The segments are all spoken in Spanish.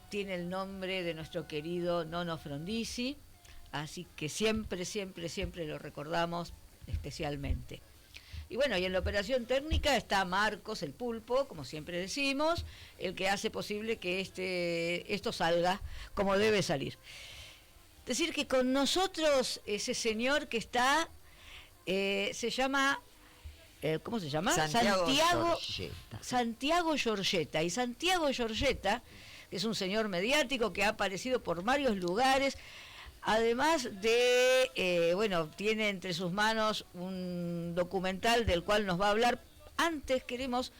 tiene el nombre de nuestro querido Nono Frondizi, así que siempre, siempre, siempre lo recordamos especialmente. Y bueno, y en la operación técnica está Marcos, el pulpo, como siempre decimos, el que hace posible que esto salga como debe salir. Decir que con nosotros ese señor que está, se llama, ¿cómo se llama? Santiago Giorgetta. Y Santiago Giorgetta, que es un señor mediático que ha aparecido por varios lugares, además de, bueno, tiene entre sus manos un documental del cual nos va a hablar. Antes queremos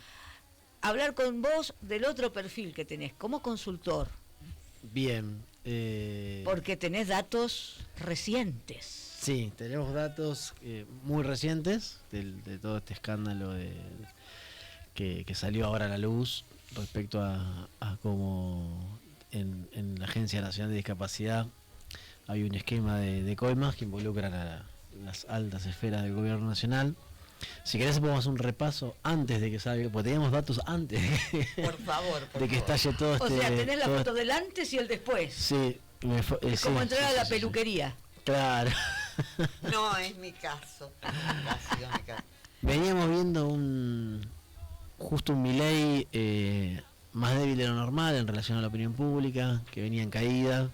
hablar con vos del otro perfil que tenés como consultor. Bien. Porque tenés datos recientes. Sí, tenemos datos muy recientes de todo este escándalo que salió ahora a la luz respecto a cómo en la Agencia Nacional de Discapacidad hay un esquema de coimas que involucran a las altas esferas del gobierno nacional. Si querés podemos hacer un repaso antes de que salga, porque teníamos datos antes por favor, de que estalle todo o sea, tenés la foto del antes y el después. Sí. Es como entrar a la peluquería. Claro. No es mi caso. Veníamos viendo justo un Milei más débil de lo normal en relación a la opinión pública, que venía en caída.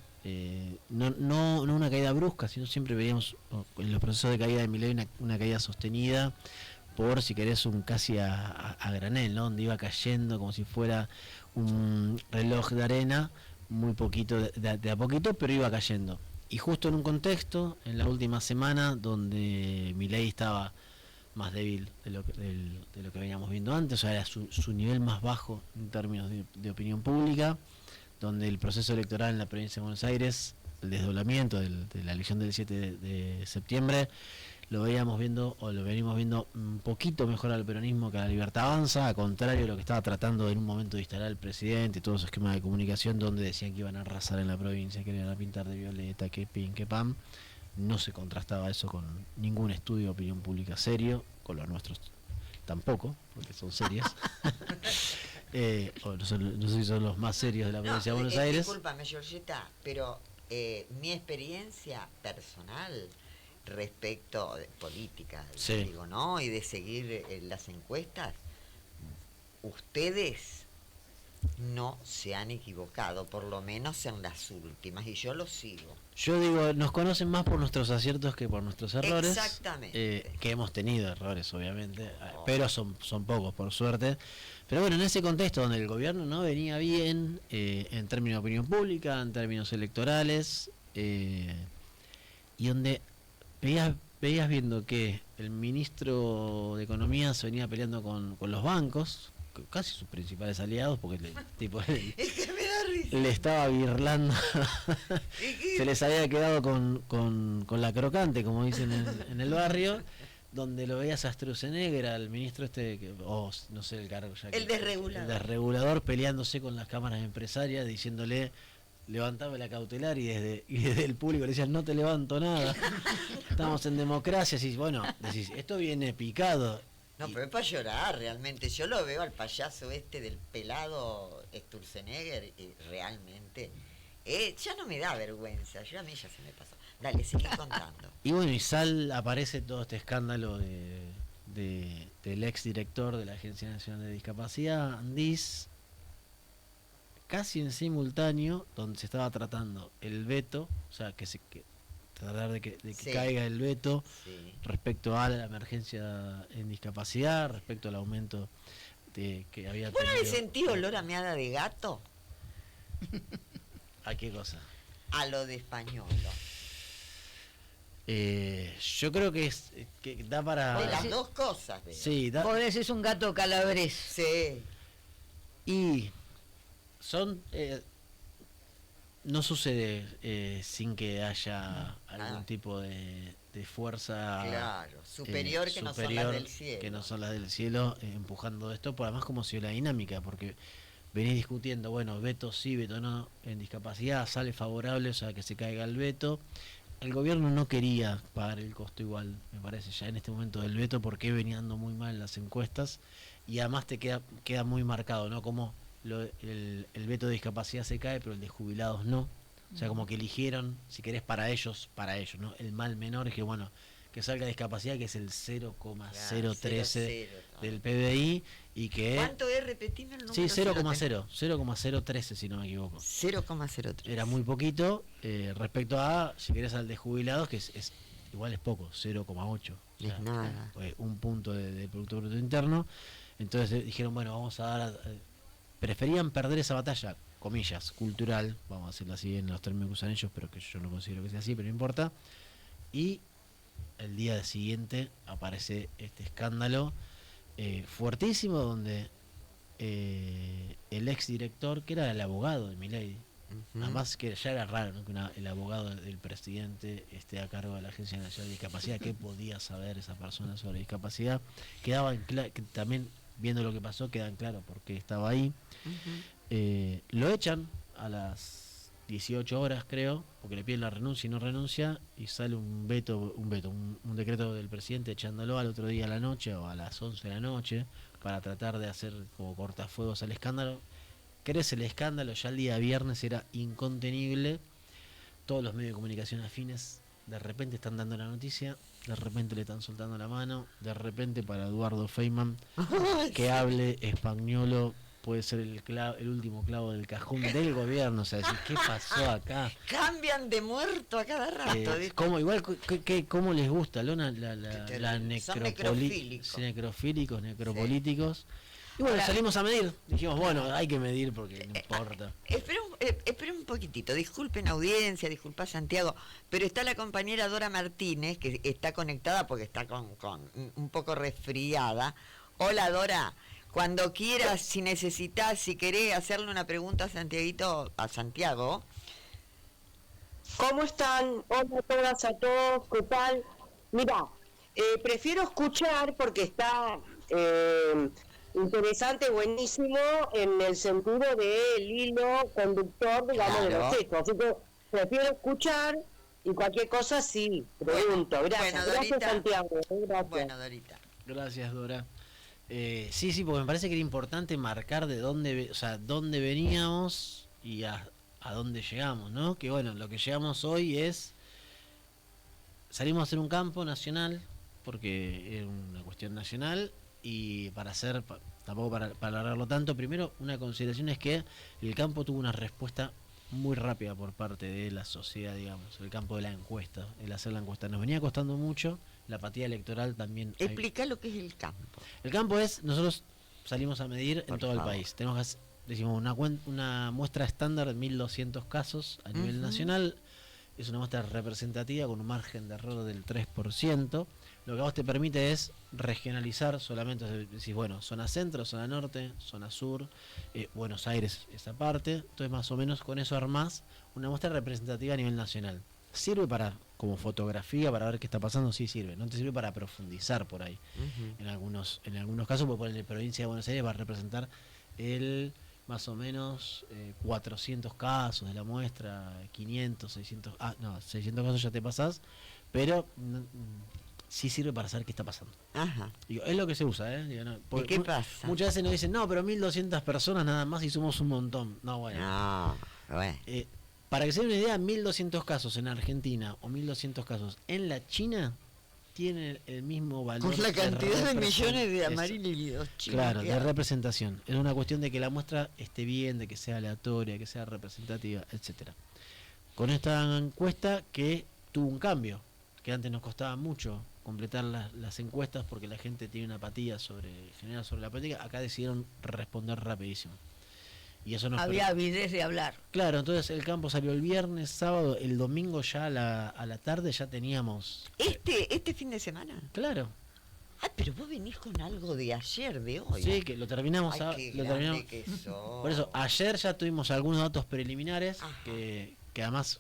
No una caída brusca, sino siempre veíamos en los procesos de caída de Milei una caída sostenida por, si querés, un casi a granel, ¿no? Donde iba cayendo como si fuera un reloj de arena, muy poquito, de a poquito, pero iba cayendo. Y justo en un contexto, en la última semana, donde Milei estaba más débil de lo que veníamos viendo antes, o sea, era su nivel más bajo en términos de opinión pública, donde el proceso electoral en la provincia de Buenos Aires, el desdoblamiento de la elección del 7 de septiembre, lo venimos viendo un poquito mejor al peronismo que a la Libertad Avanza, a contrario de lo que estaba tratando en un momento de instalar el presidente y todo ese esquema de comunicación donde decían que iban a arrasar en la provincia, que iban a pintar de violeta, que pin, que pam. No se contrastaba eso con ningún estudio de opinión pública serio, con los nuestros tampoco, porque son serios. No sé si son los más serios de la provincia de Buenos Aires. Discúlpame, Giorgetta, pero mi experiencia personal respecto de política, sí, digo, ¿no? Y de seguir las encuestas, ustedes no se han equivocado, por lo menos en las últimas, y yo lo sigo. Yo digo, nos conocen más por nuestros aciertos que por nuestros errores. Exactamente. Que hemos tenido errores, obviamente, pero son pocos, por suerte. Pero bueno, en ese contexto donde el gobierno no venía bien, en términos de opinión pública, en términos electorales, y donde veías viendo que el ministro de Economía se venía peleando con los bancos, casi sus principales aliados, porque le estaba birlando. Se les había quedado con la crocante, como dicen en el barrio, donde lo veías a Sturzenegger, al ministro no sé el cargo ya, el desregulador, peleándose con las cámaras empresarias, diciéndole levantame la cautelar, y desde el público le decían no te levanto nada, estamos en democracia. Y bueno, decís, esto viene picado. No, pero es para llorar realmente. Yo lo veo al payaso del pelado Sturzenegger y realmente ya no me da vergüenza. A mí ya se me pasó. Dale, sigue contando. Y bueno, y aparece todo este escándalo del ex director de la Agencia Nacional de Discapacidad, Andis, casi en simultáneo, donde se estaba tratando el veto, o sea, tratar de que sí, caiga el veto, sí, respecto a la emergencia en discapacidad, respecto al aumento que había tenido. ¿Bueno le sentí olor a meada de gato? ¿A qué cosa? A lo de Españolo. Yo creo que da para... De las dos cosas. Sí, vos decís un gato calabrés. Sí. Y son... no sucede sin que haya algún tipo de fuerza, claro, superior, que no son las del cielo, que no son las del cielo, empujando esto, por además como si la dinámica, porque venís discutiendo, bueno, veto sí, veto no, en discapacidad sale favorable, o sea, que se caiga el veto. El gobierno no quería pagar el costo igual, me parece, ya en este momento del veto, porque venía andando muy mal las encuestas, y además te queda muy marcado, ¿no? Como el veto de discapacidad se cae, pero el de jubilados no. O sea, como que eligieron, si querés, para ellos, ¿no? El mal menor es que, bueno, que salga discapacidad, que es el 0,013 del PBI, y que... ¿Cuánto es? Repetime el número. Sí, 0,013, si no me equivoco. 0,03. Era muy poquito respecto a, si querés, al de jubilados, que es igual es poco, 0,8. O sea, Es nada. Un punto de Producto Bruto Interno. Entonces dijeron, bueno, vamos a dar... preferían perder esa batalla, comillas, cultural, vamos a decirlo así en los términos que usan ellos, pero que yo no considero que sea así, pero no importa. Y el día siguiente aparece este escándalo fuertísimo, donde el ex director, que era el abogado de Milei, además que ya era raro, ¿no?, que el abogado del presidente esté a cargo de la Agencia Nacional de Discapacidad. ¿Qué podía saber esa persona sobre discapacidad? Quedaba que también, viendo lo que pasó, quedan claro por qué estaba ahí. Lo echan a las 18 horas, creo, porque le piden la renuncia y no renuncia, y sale un decreto del presidente echándolo al otro día a la noche o a las 11 de la noche para tratar de hacer como cortafuegos al escándalo. Crece el escándalo, ya el día viernes era incontenible. Todos los medios de comunicación afines de repente están dando la noticia, de repente le están soltando la mano, de repente para Eduardo Feynman, que hable españolo puede ser el último clavo del cajón del gobierno. O sea, decir, ¿qué pasó acá? Cambian de muerto a cada rato. ¿Cómo les gusta, Lona, Son necrofílicos. Necrofílicos, necropolíticos? Y bueno, salimos a medir. Dijimos, bueno, hay que medir porque no importa. Espera un poquitito. Disculpen audiencia, disculpa Santiago, pero está la compañera Dora Martínez, que está conectada porque está con un poco resfriada. Hola, Dora. Cuando quieras, si necesitas, si querés hacerle una pregunta a Santiago. ¿Cómo están? Hola a todas, a todos, ¿qué tal? Mira, prefiero escuchar porque está interesante, buenísimo, en el sentido del hilo conductor, digamos, de los hechos. Así que prefiero escuchar y cualquier cosa sí, pregunto. Gracias, bueno, Dorita, gracias Santiago. Gracias. Bueno, Dorita. Gracias, Dora. Sí, porque me parece que era importante marcar de dónde veníamos y a dónde llegamos, ¿no? Que bueno, lo que llegamos hoy es, salimos a hacer un campo nacional, porque era una cuestión nacional, y tampoco para alargarlo tanto, primero una consideración es que el campo tuvo una respuesta muy rápida por parte de la sociedad, digamos, el campo de la encuesta, el hacer la encuesta. Nos venía costando mucho, la apatía electoral también. Explica lo que es el campo. El campo es, nosotros salimos a medir en todo el país. Tenemos decimos una muestra estándar de 1.200 casos a nivel nacional. Es una muestra representativa con un margen de error del 3%. Lo que a vos te permite es regionalizar solamente, decís, bueno, zona centro, zona norte, zona sur, Buenos Aires, esa parte. Entonces, más o menos con eso armás una muestra representativa a nivel nacional. ¿Sirve como fotografía para ver qué está pasando? Sí sirve. No te sirve para profundizar por ahí. En algunos casos, porque por ejemplo, en la provincia de Buenos Aires va a representar más o menos 400 casos de la muestra, 500, 600, 600 casos ya te pasás, pero sí sirve para saber qué está pasando. Ajá. Digo, es lo que se usa, ¿eh? Digo, no, ¿Y qué pasa? Muchas veces nos dicen, no, pero 1.200 personas nada más y somos un montón. No, bueno. No, bueno. Para que se den una idea, 1.200 casos en Argentina o 1.200 casos en la China tienen el mismo valor. Con la cantidad de millones de amarillos chinos. Claro, de representación. Es una cuestión de que la muestra esté bien, de que sea aleatoria, que sea representativa, etcétera. Con esta encuesta que tuvo un cambio, que antes nos costaba mucho completar las encuestas porque la gente tiene una apatía general sobre la política, acá decidieron responder rapidísimo. Y eso había avidez de hablar. Claro, entonces el campo salió el viernes, sábado, el domingo ya a la tarde ya teníamos... ¿Este fin de semana? Claro. Ah, pero vos venís con algo de ayer, de hoy. Sí, que lo terminamos. Que sos. Por eso, ayer ya tuvimos algunos datos preliminares que además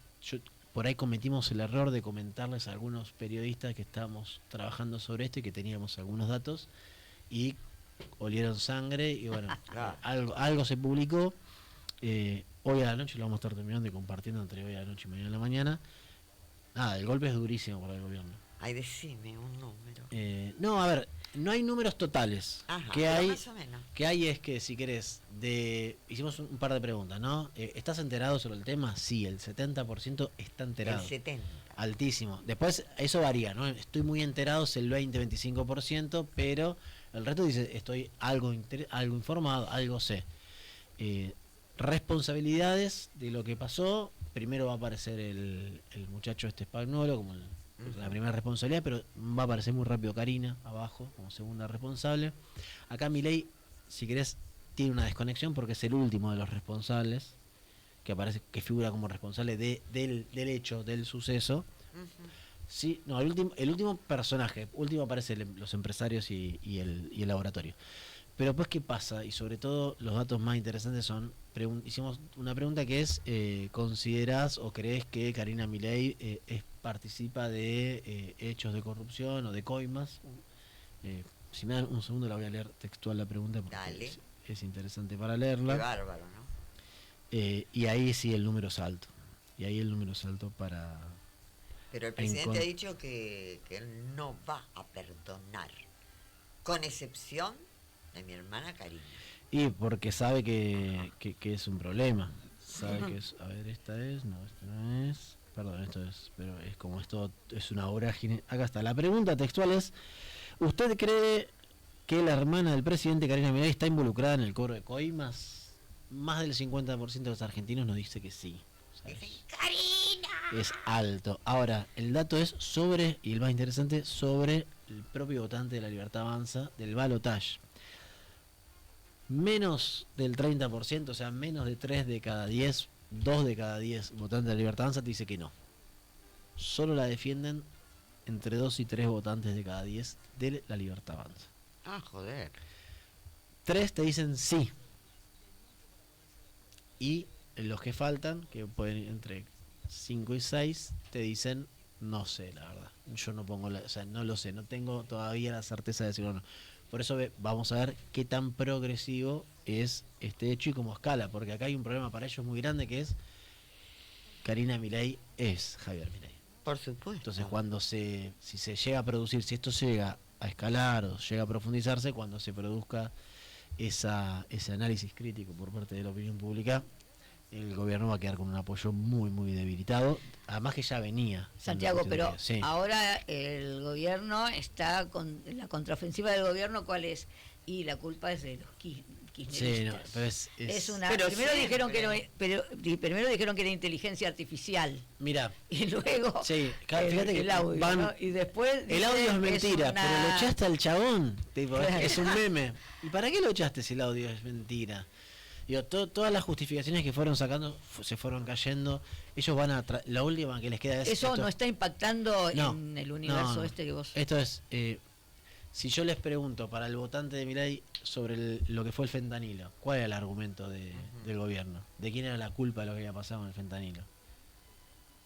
por ahí cometimos el error de comentarles a algunos periodistas que estábamos trabajando sobre esto y que teníamos algunos datos y olieron sangre y bueno, algo se publicó. Hoy a la noche lo vamos a estar terminando y compartiendo entre hoy a la noche y mañana a la mañana. Nada, el golpe es durísimo para el gobierno. Ay, decime un número. No, a ver, no hay números totales. Ajá, que pero hay, más o menos. que hay es que, si querés, hicimos un par de preguntas, ¿no? ¿Estás enterado sobre el tema? Sí, el 70% está enterado. El 70. Altísimo. Después, eso varía, ¿no? Estoy muy enterado, es el 20-25%, pero el resto dice, estoy algo informado, algo sé. Responsabilidades de lo que pasó. Primero va a aparecer el muchacho Spagnuolo como la primera responsabilidad, pero va a aparecer muy rápido Karina abajo como segunda responsable. Acá Milei, si querés, tiene una desconexión porque es el último de los responsables que aparece, que figura como responsable del hecho, del suceso. Sí, no, el último personaje, último aparecen los empresarios y el laboratorio. Pero pues, ¿qué pasa? Y sobre todo, los datos más interesantes son, hicimos una pregunta que es, ¿considerás o crees que Karina Milei participa de hechos de corrupción o de coimas? Si me dan un segundo la voy a leer textual la pregunta porque es interesante para leerla. Qué bárbaro, ¿no? Y ahí sí el número es alto. Y ahí el número es alto para... Pero el presidente ha dicho que él no va a perdonar, con excepción de mi hermana Karina. Y porque sabe que es un problema. Sabe que es... A ver, esta es... No, esta no es... Perdón, esto es... Pero es como esto es una vorágine. Acá está. La pregunta textual es... ¿Usted cree que la hermana del presidente, Karina Milei, está involucrada en el cobro de coimas? Más del 50% de los argentinos nos dice que sí. Dicen, ¡Karina! Es alto. Ahora, el dato es sobre, y el más interesante, sobre el propio votante de La Libertad Avanza, del balotaje. Menos del 30%, o sea, menos de 3 de cada 10, 2 de cada 10 votantes de La Libertad Avanza te dice que no. Solo la defienden entre 2 y 3 votantes de cada 10 de La Libertad Avanza. Ah, joder. 3 te dicen sí. Y los que faltan, que pueden entre 5 y 6, te dicen no sé, la verdad. Yo no pongo, o sea, no lo sé, no tengo todavía la certeza de decirlo o no. Por eso vamos a ver qué tan progresivo es este hecho y cómo escala, porque acá hay un problema para ellos muy grande que es Karina Milei es Javier Milei. Por supuesto. Entonces, si se llega a producir, si esto llega a escalar o llega a profundizarse, cuando se produzca ese análisis crítico por parte de la opinión pública, el gobierno va a quedar con un apoyo muy, muy debilitado, además que ya venía. Santiago, pero sí. Ahora el gobierno está con la contraofensiva del gobierno, ¿cuál es? Y la culpa es de los kirchneristas. Sí, no, pero es una. Pero primero dijeron que no, primero dijeron que era inteligencia artificial. Mira. Y luego sí, fíjate el audio, ¿no? Y después el audio es mentira, pero lo echaste al chabón, tipo, claro. Es un meme. ¿Y para qué lo echaste si el audio es mentira? Digo, todas las justificaciones que fueron sacando se fueron cayendo. Ellos van a la última que les queda es eso esto, no está impactando en el universo que vos. Esto es si yo les pregunto para el votante de Milei sobre lo que fue el fentanilo, ¿cuál era el argumento del gobierno? ¿De quién era la culpa de lo que había pasado con el fentanilo?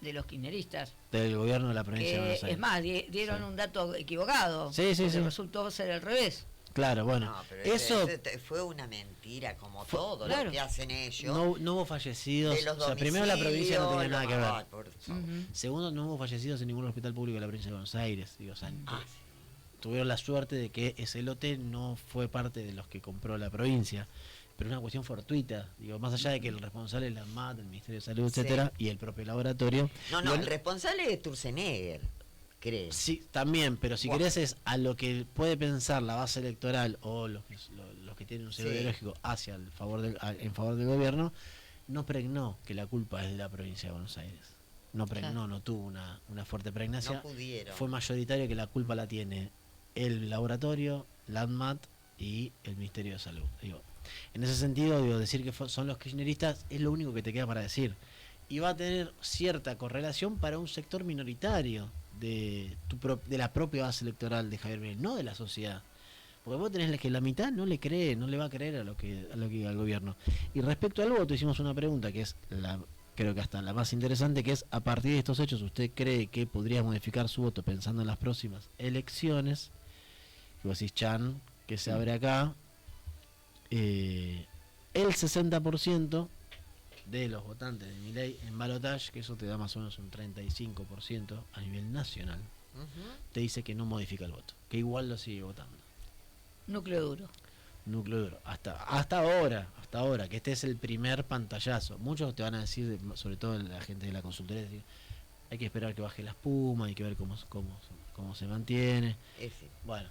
De los kirchneristas. Del gobierno de la provincia de Buenos Aires. Es más, dieron un dato equivocado. Sí. Resultó ser al revés. Claro, bueno. No, pero eso fue una mentira, como todo lo que hacen ellos. No hubo fallecidos. De los o sea, primero la provincia no tenía nada que ver. Por Segundo, no hubo fallecidos en ningún hospital público de la provincia de Buenos Aires. Digo, o sea, tuvieron la suerte de que ese lote no fue parte de los que compró la provincia. Pero es una cuestión fortuita, digo, más allá de que el responsable es la ANMAT, el Ministerio de Salud, etcétera, y el propio laboratorio. No, el responsable es Sturzenegger, creo. Sí, también, pero si querés es a lo que puede pensar la base electoral o los que tienen un celo ideológico hacia en favor del gobierno, no pregnó que la culpa es de la provincia de Buenos Aires. No pregnó, no tuvo una fuerte pregnancia. No pudieron. Fue mayoritario que la culpa la tiene el laboratorio, la ANMAT y el Ministerio de Salud. Digo, en ese sentido, decir que son los kirchneristas es lo único que te queda para decir. Y va a tener cierta correlación para un sector minoritario de la propia base electoral de Javier Milei, no de la sociedad. Porque vos tenés que la mitad no le va a creer a lo que diga el gobierno. Y respecto al voto, hicimos una pregunta que es creo que hasta la más interesante, que es: a partir de estos hechos, ¿usted cree que podría modificar su voto pensando en las próximas elecciones? Y vos decís, Chan, que se abre acá. El 60% de los votantes de Milei en balotaje, que eso te da más o menos un 35% a nivel nacional, te dice que no modifica el voto, que igual lo sigue votando. Núcleo duro. Núcleo duro. Hasta ahora, que este es el primer pantallazo. Muchos te van a decir, sobre todo la gente de la consultoría, decir, hay que esperar que baje la espuma, hay que ver cómo se mantiene. Ese. Bueno,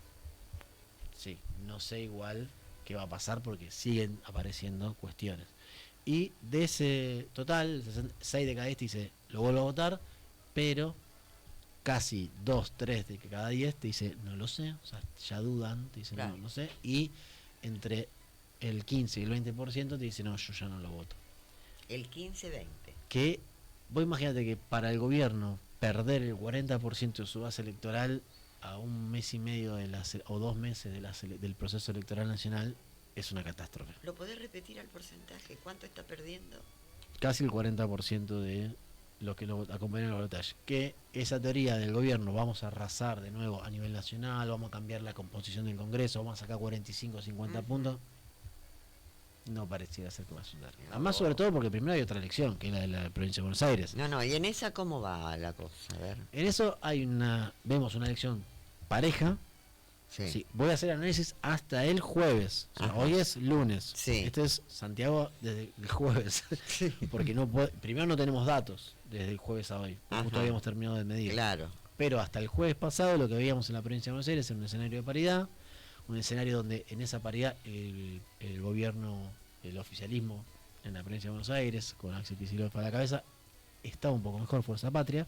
sí, no sé igual qué va a pasar porque siguen apareciendo cuestiones. Y de ese total, 6 de cada 10 dice, lo vuelvo a votar, pero casi 2, 3 de cada 10 te dice, no lo sé, o sea, ya dudan, te dicen, Claro. no sé, y entre el 15 y el 20% te dice, no, yo ya no lo voto. El 15-20. Que vos imagínate que para el gobierno perder el 40% de su base electoral a un mes y medio o 2 meses del proceso electoral nacional es una catástrofe. ¿Lo podés repetir al porcentaje? ¿Cuánto está perdiendo? Casi el 40% de lo que lo acompaña el balotaje. Que esa teoría del gobierno, vamos a arrasar de nuevo a nivel nacional, vamos a cambiar la composición del Congreso, vamos a sacar 45 o 50 puntos, no pareciera ser que va a suceder. Además, sobre todo porque primero hay otra elección, que es la de la provincia de Buenos Aires. No, ¿y en esa cómo va la cosa? A ver. En eso vemos una elección pareja. Sí. Sí, voy a hacer análisis hasta el jueves. O sea, Ajá. hoy es lunes. Sí. Este es Santiago desde el jueves. Porque primero no tenemos datos desde el jueves a hoy. Ajá. Justo habíamos terminado de medir. Claro. Pero hasta el jueves pasado lo que veíamos en la provincia de Buenos Aires era un escenario de paridad. Un escenario donde en esa paridad el gobierno, el oficialismo en la provincia de Buenos Aires, con Axel Kicillof a la cabeza, estaba un poco mejor, Fuerza Patria.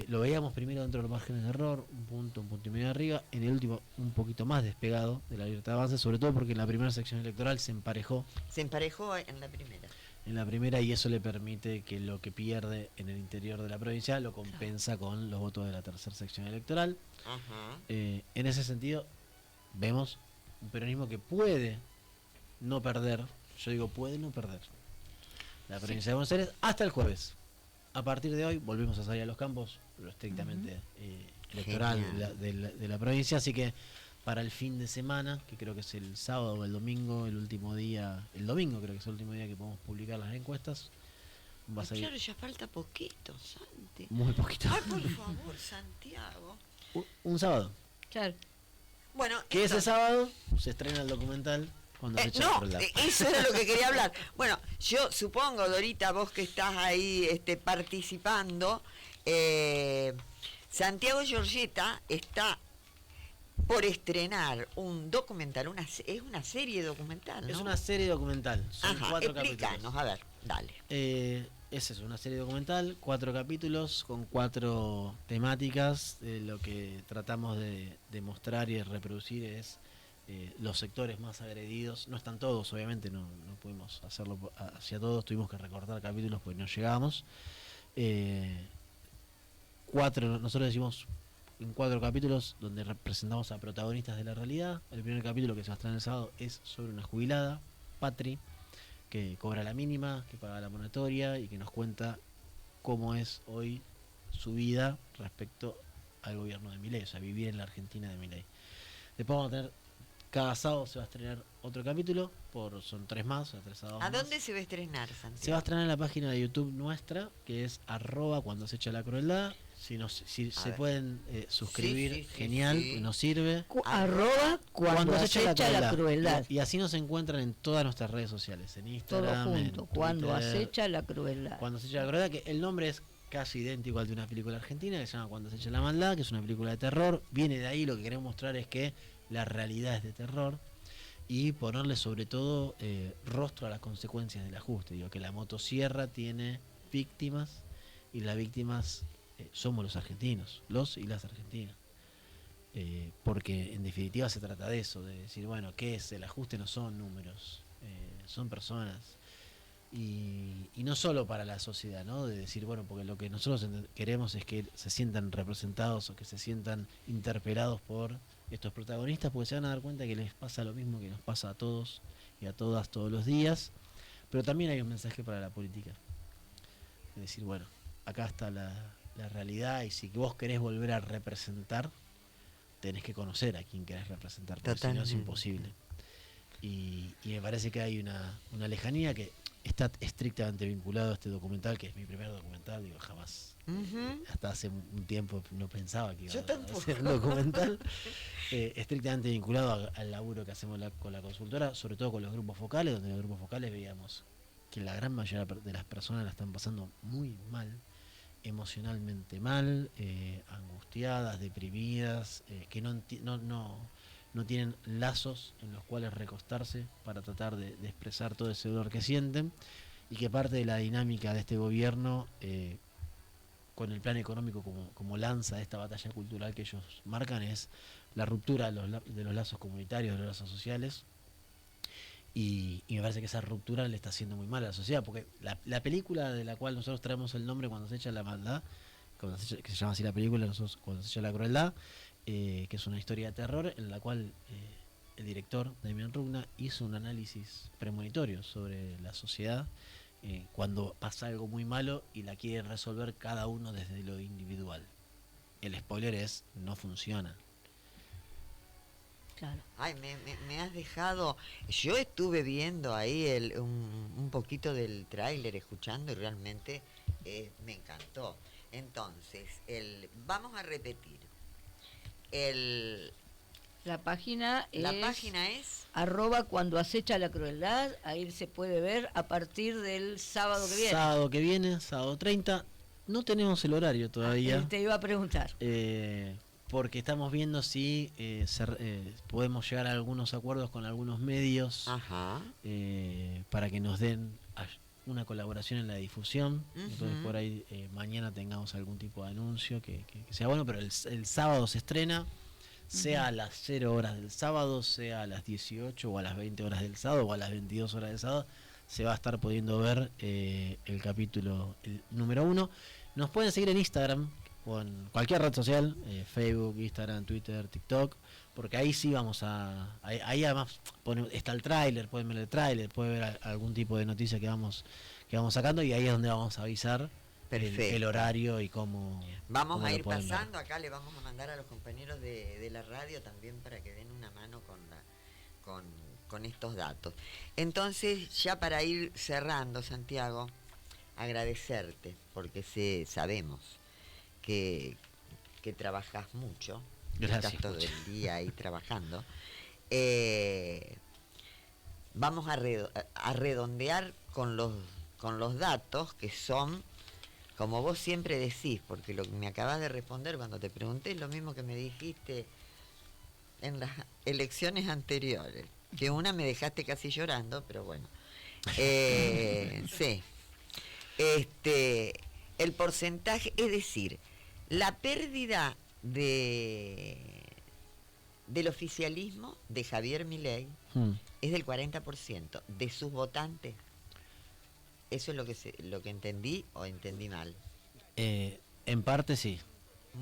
Lo veíamos primero dentro de los márgenes de error, un punto y medio arriba, en el último un poquito más despegado de la libertad de avance, sobre todo porque en la primera sección electoral se emparejó Se emparejó en la primera. y eso le permite que lo que pierde en el interior de la provincia lo compensa con los votos de la tercera sección electoral. Ajá. En ese sentido, vemos un peronismo que puede no perder, yo digo puede no perder, la provincia de Buenos Aires hasta el jueves. A partir de hoy volvemos a salir a los campos, lo estrictamente electoral de la provincia, así que para el fin de semana, que creo que es el sábado o el domingo, el domingo creo que es el último día que podemos publicar las encuestas, va a salir Claro, ya falta poquito, Santi. muy poquito. Ay, por favor, Santiago. Un sábado. Claro. Bueno, Que ese entonces- sábado se estrena el documental cuando se echa no, por el lado. eso era lo que quería hablar. Bueno, yo supongo, Dorita, vos que estás ahí participando, Santiago Giorgetta está por estrenar un documental, es una serie documental, ¿no? Es una serie documental, son Ajá, 4 explícanos, capítulos. a ver, dale. Es eso, una serie documental, 4 capítulos con 4 temáticas. Lo que tratamos de mostrar y de reproducir es los sectores más agredidos. No están todos, obviamente, no pudimos hacerlo hacia todos, tuvimos que recortar capítulos porque no llegábamos. Nosotros decimos en 4 capítulos donde representamos a protagonistas de la realidad. El primer capítulo, que se va a estrenar el sábado, es sobre una jubilada, Patri, que cobra la mínima, que paga la monatoria y que nos cuenta cómo es hoy su vida respecto al gobierno de Milei, o sea, vivir en la Argentina de Milei. Después vamos a tener, cada sábado se va a estrenar otro capítulo, son 3 más, o sea, 3 sábados ¿A más. dónde se va a estrenar, Santiago? Se va a estrenar en la página de YouTube nuestra, que es @cuando se echa la crueldad. Si se ver. pueden suscribir, Sí, sí, genial, sí. nos sirve. Arroba cuando acecha la crueldad. Y así nos encuentran en todas nuestras redes sociales, en Todo Instagram, junto. en Cuando Twitter. acecha la crueldad. Cuando se echa la crueldad, que el nombre es casi idéntico al de una película argentina que se llama Cuando se echa la maldad, que es una película de terror. Viene de ahí, lo que queremos mostrar es que la realidad es de terror y ponerle sobre todo rostro a las consecuencias del ajuste. Digo, que la motosierra tiene víctimas y las víctimas somos los argentinos, los y las argentinas. Porque en definitiva se trata de eso, de decir, bueno, ¿qué es? El ajuste no son números, son personas. Y no solo para la sociedad, ¿no? De decir, bueno, porque lo que nosotros queremos es que se sientan representados o que se sientan interpelados por estos protagonistas, porque se van a dar cuenta que les pasa lo mismo que nos pasa a todos y a todas todos los días. Pero también hay un mensaje para la política. Es decir, bueno, acá está la realidad y si vos querés volver a representar, tenés que conocer a quien querés representar, porque si no es Totalmente. imposible. Y me parece que hay una lejanía que está estrictamente vinculado a este documental, que es mi primer documental, digo, jamás. Hasta hace un tiempo no pensaba que iba a hacer un documental. Estrictamente vinculado al laburo que hacemos con la consultora, sobre todo con los grupos focales, donde en los grupos focales veíamos que la gran mayoría de las personas la están pasando muy mal, emocionalmente mal, angustiadas, deprimidas, que no tienen lazos en los cuales recostarse para tratar de expresar todo ese dolor que sienten, y que parte de la dinámica de este gobierno, con el plan económico como lanza de esta batalla cultural que ellos marcan, es la ruptura de los lazos comunitarios, de los lazos sociales, y me parece que esa ruptura le está haciendo muy mal a la sociedad, porque la película de la cual nosotros traemos el nombre, Cuando se echa la maldad, que se llama así la película, nosotros Cuando se echa la crueldad, que es una historia de terror en la cual el director, Damián Rugna, hizo un análisis premonitorio sobre la sociedad cuando pasa algo muy malo y la quiere resolver cada uno desde lo individual. El spoiler es, no funciona. Claro. Ay, me has dejado. Yo estuve viendo ahí un poquito del tráiler, escuchando, y realmente me encantó. Entonces, vamos a repetir. La página es @cuando acecha la crueldad. Ahí se puede ver a partir del sábado que viene. Sábado que viene, sábado 30. No tenemos el horario todavía. Te iba a preguntar. Porque estamos viendo si podemos llegar a algunos acuerdos con algunos medios. Ajá. Para que nos den una colaboración en la difusión. Entonces por ahí mañana tengamos algún tipo de anuncio que sea bueno, pero el sábado se estrena, sea a las 0 horas del sábado, sea a las 18 o a las 20 horas del sábado o a las 22 horas del sábado, se va a estar pudiendo ver el capítulo, el número 1. Nos pueden seguir en Instagram o en cualquier red social, Facebook, Instagram, Twitter, TikTok, porque ahí sí vamos ahí además está el tráiler, pueden ver el tráiler, pueden ver algún tipo de noticia que vamos sacando, y ahí es donde vamos a avisar el horario y cómo vamos a ir pasando. Ver. Acá le vamos a mandar a los compañeros de la radio también para que den una mano con estos datos. Entonces, ya para ir cerrando, Santiago, agradecerte, porque sabemos que trabajas mucho. Gracias. Estás todo el día ahí trabajando. Vamos a redondear con los datos, que son, como vos siempre decís, porque lo que me acabas de responder cuando te pregunté es lo mismo que me dijiste en las elecciones anteriores, que una me dejaste casi llorando, pero bueno. Sí. El porcentaje, es decir, la pérdida del oficialismo de Javier Milei es del 40% de sus votantes. ¿Eso es lo que entendí o entendí mal? En parte sí.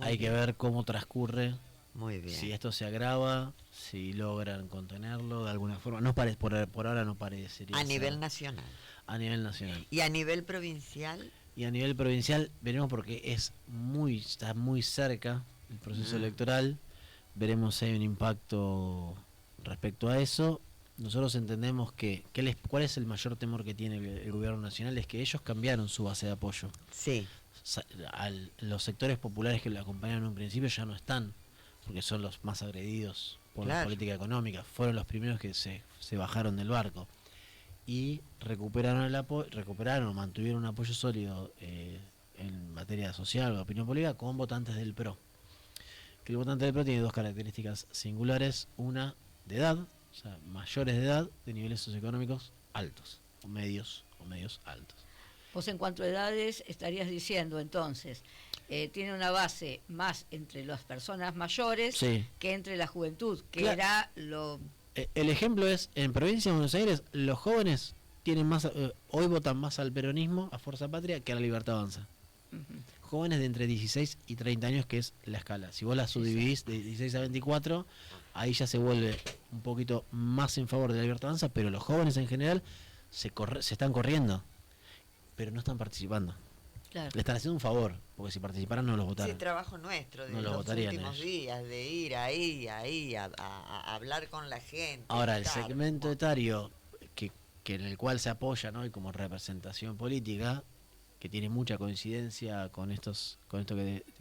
Hay que ver cómo transcurre. Muy bien. Si esto se agrava, si logran contenerlo de alguna forma. No por ahora no parecería. A nivel nacional. A nivel nacional. ¿Y a nivel provincial? Y a nivel provincial veremos, porque está muy cerca el proceso electoral. Veremos si hay un impacto respecto a eso. Nosotros entendemos ¿cuál es el mayor temor que tiene el gobierno nacional? Es que ellos cambiaron su base de apoyo. Sí. Los sectores populares que lo acompañaron en un principio ya no están, porque son los más agredidos por la política económica. Fueron los primeros que se bajaron del barco. Y recuperaron o mantuvieron un apoyo sólido en materia social o de opinión política con votantes del PRO. Que el votante del PRO tiene dos características singulares: una de edad, o sea, mayores de edad, de niveles socioeconómicos altos, o medios altos. Vos, en cuanto a edades, estarías diciendo entonces, tiene una base más entre las personas mayores que entre la juventud, que era lo... El ejemplo es, en provincia de Buenos Aires, los jóvenes tienen hoy votan más al peronismo, a Fuerza Patria, que a la Libertad Avanza. Jóvenes de entre 16 y 30 años, que es la escala. Si vos la subdividís de 16 a 24, ahí ya se vuelve un poquito más en favor de la Libertad Avanza, pero los jóvenes en general se están corriendo, pero no están participando. Claro. Le están haciendo un favor, porque si participaran no los votaran. Sí, trabajo nuestro de los últimos días, de ir ahí a hablar con la gente. Ahora, el segmento etario que que en el cual se apoya, ¿no? Y como representación política, que tiene mucha coincidencia con esto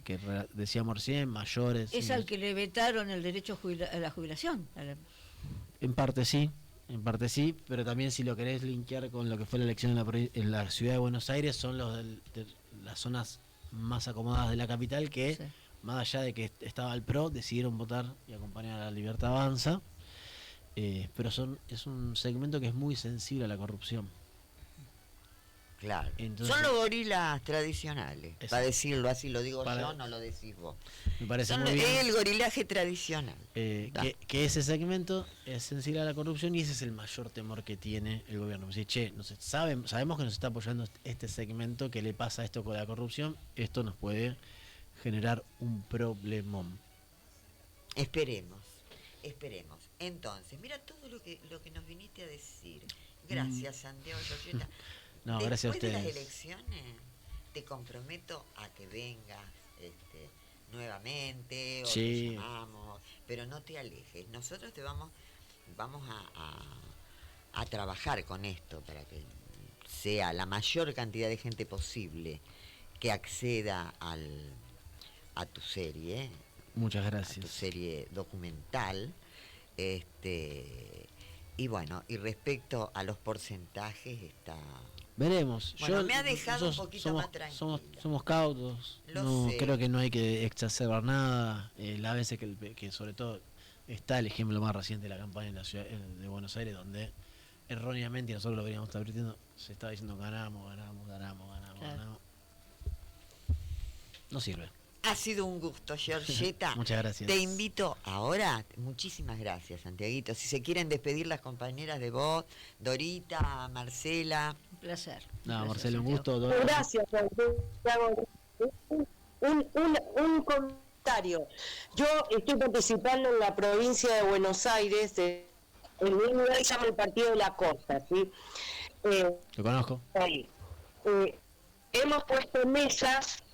que decíamos recién, mayores. Es al que le vetaron el derecho a la jubilación. En parte sí, pero también si lo querés linkear con lo que fue la elección en la ciudad de Buenos Aires, son los de las zonas más acomodadas de la capital que, sí, más allá de que estaba el PRO, decidieron votar y acompañar a la Libertad Avanza, pero es un segmento que es muy sensible a la corrupción. Claro. Entonces, son los gorilas tradicionales, para decirlo así, lo digo yo, no lo decís vos. Me parece son muy bien. el gorilaje tradicional. Que ese segmento es sensible a la corrupción y ese es el mayor temor que tiene el gobierno. Dice, che, sabemos que nos está apoyando este segmento, que le pasa esto con la corrupción, esto nos puede generar un problemón. Esperemos. Entonces, mira todo lo que nos viniste a decir. Gracias, Santiago Giorgetta. No, gracias a ustedes. Después de las elecciones, te comprometo a que vengas nuevamente, o sí, te llamamos, pero no te alejes. Nosotros te vamos a trabajar con esto para que sea la mayor cantidad de gente posible que acceda a tu serie. Muchas gracias. A tu serie documental. Y bueno, y respecto a los porcentajes está... Veremos. Bueno, me ha dejado un poquito más tranquila. Somos cautos. Creo que no hay que exacerbar nada. Las veces que sobre todo está el ejemplo más reciente de la campaña en la ciudad de Buenos Aires, donde erróneamente, y nosotros lo veníamos advirtiendo, se estaba diciendo ganamos. Claro. No sirve. Ha sido un gusto, Giorgetta. Muchas gracias. Te invito ahora, muchísimas gracias, Santiaguito. Si se quieren despedir las compañeras de voz, Dorita, Marcela. Un placer. Marcela, un gusto. Gracias, Santiago. Un comentario. Yo estoy participando en la provincia de Buenos Aires, en un lugar que se llama el Partido de la Costa, ¿sí? Lo conozco. Ahí. Hemos puesto mesas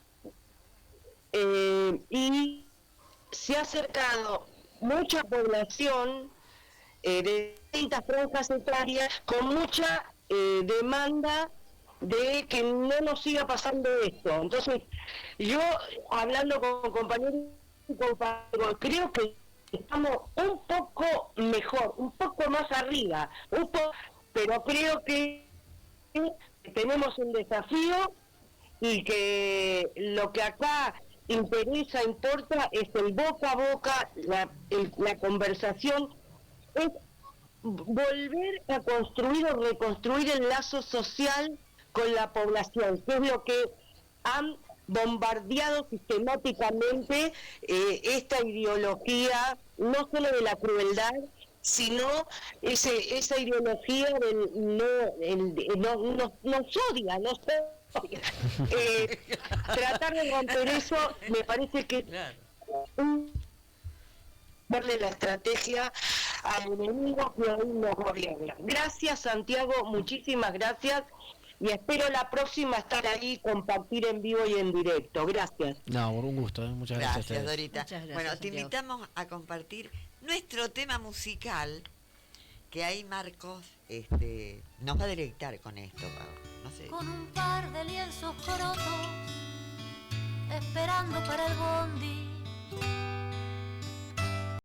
y se ha acercado mucha población de distintas franjas etarias con mucha demanda de que no nos siga pasando esto. Entonces, yo hablando con compañeros y compañeros, creo que estamos un poco mejor, un poco más arriba, pero creo que tenemos un desafío y que lo que acá importa es el boca a boca, la conversación, es volver a construir o reconstruir el lazo social con la población, que es lo que han bombardeado sistemáticamente esta ideología, no solo de la crueldad, sino esa ideología del nos odia, tratar de romper eso me parece que darle la estrategia al enemigo que hoy nos gobierna. Gracias, Santiago, muchísimas gracias y espero la próxima estar ahí, compartir en vivo y en directo. Gracias. Un gusto, muchas gracias. Gracias, Dorita. Muchas gracias, bueno, te Santiago. invitamos a compartir nuestro tema musical, que ahí Marcos nos va a deleitar con esto, no sé. Con un par de lienzos corotos, esperando para el bondi,